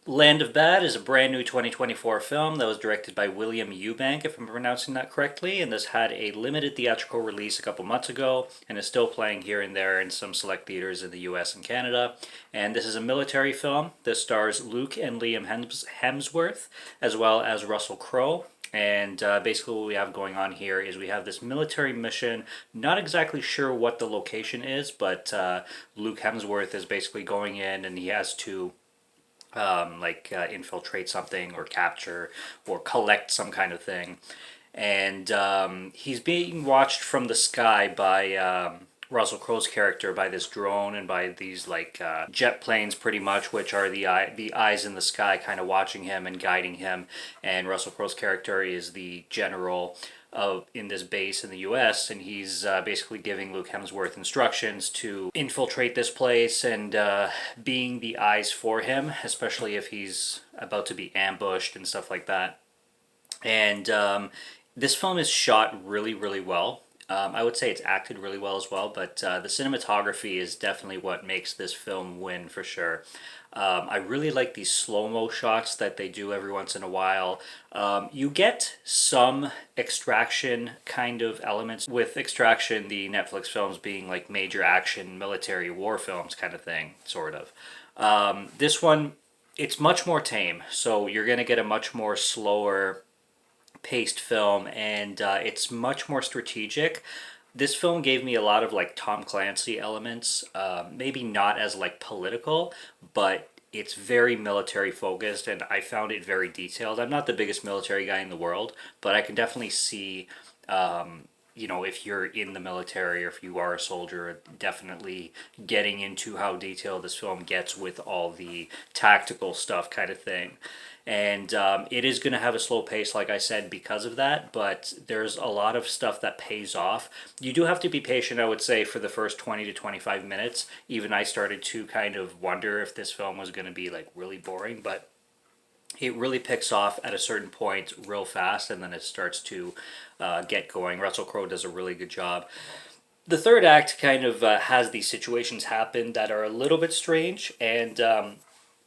Land of Bad is a brand new 2024 film that was directed by William Eubank, if I'm pronouncing that correctly, and this had a limited theatrical release a couple months ago and is still playing here and there in some select theaters in the US and Canada. And this is a military film. This stars Luke and Liam Hemsworth, as well as Russell Crowe. And basically, what we have going on here is we have this military mission. Not exactly sure what the location is, but Luke Hemsworth is basically going in and he has to infiltrate something or capture or collect some kind of thing. And he's being watched from the sky by Russell Crowe's character by this drone and by these jet planes, pretty much, which are the eyes in the sky, kind of watching him and guiding him. And Russell Crowe's character is the general in this base in the U.S., and he's basically giving Luke Hemsworth instructions to infiltrate this place and being the eyes for him, especially if he's about to be ambushed and stuff like that. And this film is shot really, really well. I would say it's acted really well as well, but the cinematography is definitely what makes this film win for sure. I really like these slow-mo shots that they do every once in a while. You get some Extraction kind of elements. With Extraction, the Netflix films being like major action military war films kind of thing, sort of. This one, it's much more tame, so you're going to get a much more slower paced film, and it's much more strategic. This film gave me a lot of like Tom Clancy elements, maybe not as like political, but it's very military focused, and I found it very detailed. I'm not the biggest military guy in the world, but I can definitely see, if you're in the military or if you are a soldier, definitely getting into how detailed this film gets with all the tactical stuff kind of thing. And it is going to have a slow pace, like I said, because of that, but there's a lot of stuff that pays off. You do have to be patient, I would say, for the first 20 to 25 minutes. Even I started to kind of wonder if this film was going to be like really boring, but it really picks off at a certain point real fast, and then it starts to get going. Russell Crowe does a really good job. The third act kind of has these situations happen that are a little bit strange, and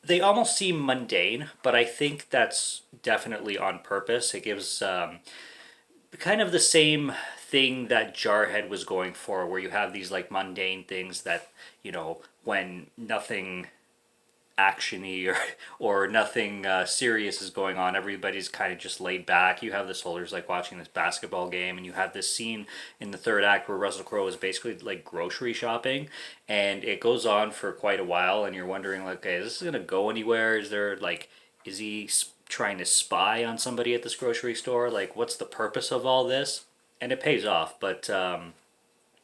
they almost seem mundane, but I think that's definitely on purpose. It gives kind of the same thing that Jarhead was going for, where you have these like mundane things that, when nothing actiony or nothing serious is going on, everybody's kind of just laid back. You have the soldiers like watching this basketball game, and you have this scene in the third act where Russell Crowe is basically like grocery shopping, and it goes on for quite a while, and you're wondering like, okay, is this gonna go anywhere? Is he trying to spy on somebody at this grocery store? Like, what's the purpose of all this? And it pays off, but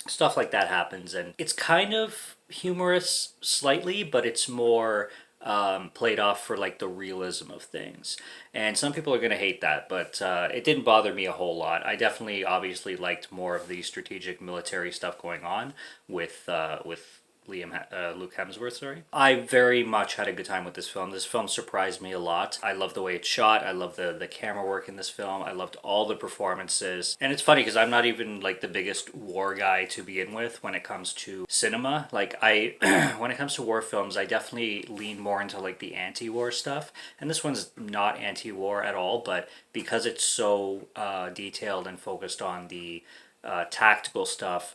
stuff like that happens, and it's kind of humorous slightly, but it's more played off for like the realism of things. And some people are going to hate that, but it didn't bother me a whole lot. I definitely, obviously, liked more of the strategic military stuff going on with Luke Hemsworth, sorry. I very much had a good time with this film. This film surprised me a lot. I love the way it's shot. I love the camera work in this film. I loved all the performances. And it's funny because I'm not even like the biggest war guy to begin with when it comes to cinema. Like when it comes to war films, I definitely lean more into like the anti-war stuff. And this one's not anti-war at all, but because it's so detailed and focused on the tactical stuff,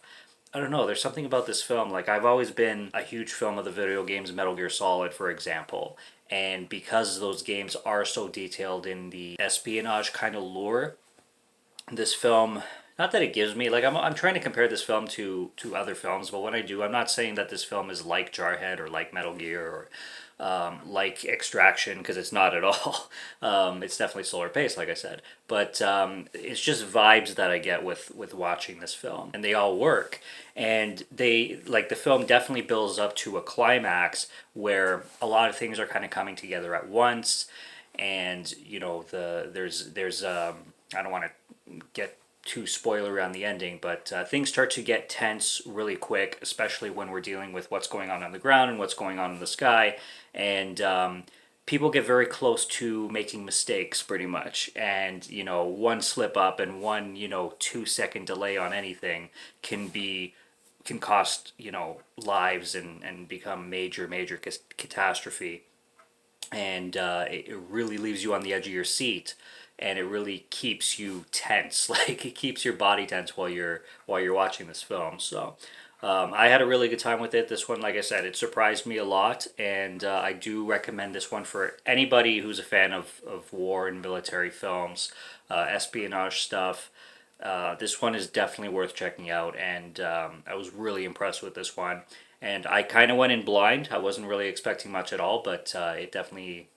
I don't know, there's something about this film. Like, I've always been a huge fan of the video games Metal Gear Solid, for example. And because those games are so detailed in the espionage kind of lure, this film, not that it gives me, like, I'm trying to compare this film to other films, but when I do, I'm not saying that this film is like Jarhead or like Metal Gear or like Extraction, because it's not at all. It's definitely slower paced, like I said. But it's just vibes that I get with watching this film, and they all work. And the film definitely builds up to a climax where a lot of things are kind of coming together at once, and there's I don't want to get too spoilery on the ending, but things start to get tense really quick, especially when we're dealing with what's going on the ground and what's going on in the sky, and people get very close to making mistakes, pretty much. And one slip up and one 2-second delay on anything can cost lives and become major catastrophe. and it really leaves you on the edge of your seat, and it really keeps you tense. Like it keeps your body tense while you're watching this film. So I had a really good time with it. This one, like I said, it surprised me a lot, and I do recommend this one for anybody who's a fan of war and military films, espionage stuff. This one is definitely worth checking out, and I was really impressed with this one. And I kind of went in blind. I wasn't really expecting much at all, but it definitely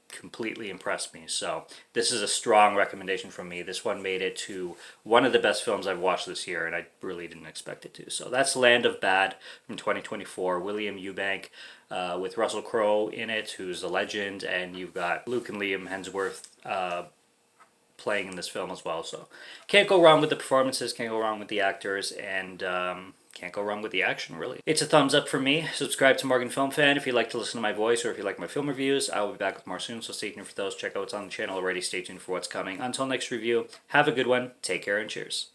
completely impressed me. So this is a strong recommendation from me. This one made it to one of the best films I've watched this year, and I really didn't expect it to. So that's Land of Bad from 2024. William Eubank, with Russell Crowe in it, who's a legend, and you've got Luke and Liam Hemsworth playing in this film as well. So can't go wrong with the performances, can't go wrong with the actors, and can't go wrong with the action, really. It's a thumbs up for me. Subscribe to Morgan Film Fan if you like to listen to my voice, or if you like my film reviews. I will be back with more soon, so stay tuned for those. Check out what's on the channel already. Stay tuned for what's coming. Until next review, have a good one. Take care and cheers.